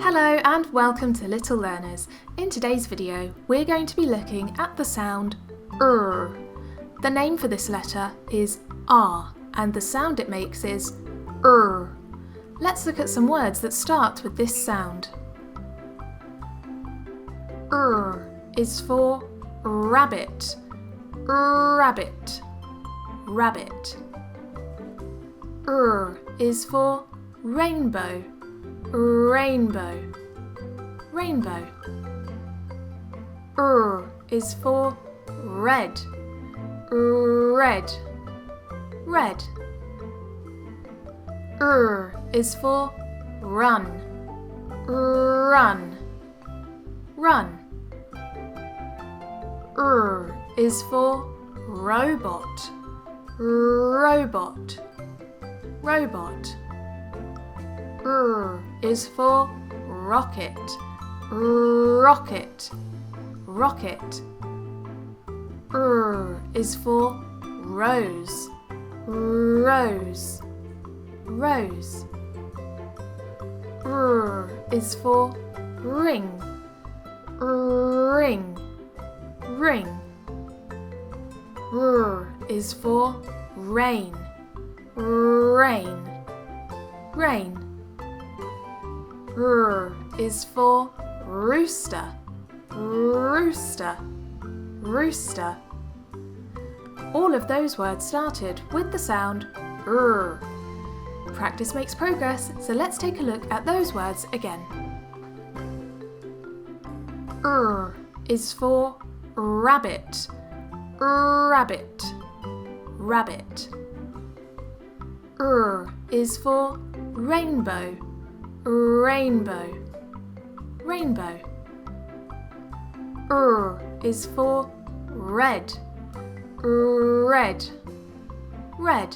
Hello and welcome to Little Learners. In today's video, we're going to be looking at the sound R. The name for this letter is R, and the sound it makes is R. Let's look at some words that start with this sound. R is for rabbit, rabbit, rabbit. R is for rainbow, rainbow, rainbow. R is for red, red, red. R is for run, run, run. R is for robot, robot, robot. R is for rocket, rocket, rocket. R is for rose, rose, rose. R is for ring, ring, ring. R is for rain, rain, rain. R is for rooster, rooster, rooster. All of those words started with the sound R. Practice makes progress, so let's take a look at those words again. R is for rabbit, rabbit, rabbit. R is for rainbow, rainbow, rainbow. R is for red, red, red.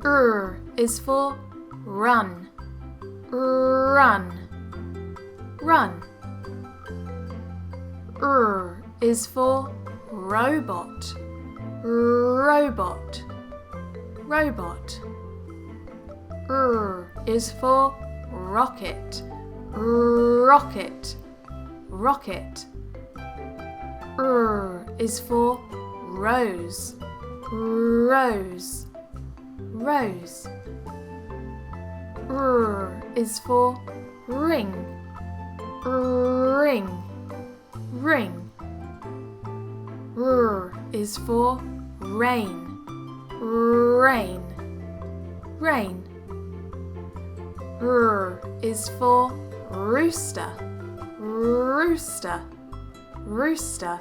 R is for run, run, run. R is for robot, robot, robot. R is for rocket, rocket, rocket. R is for rose, rose, rose. R is for ring, ring, ring. R is for rain, rain, rain. R is for rooster, rooster, rooster.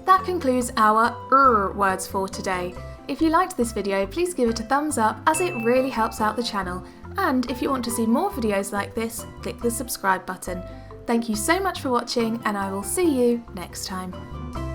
That concludes our R words for today. If you liked this video, please give it a thumbs up as it really helps out the channel. And if you want to see more videos like this, click the subscribe button. Thank you so much for watching, and I will see you next time.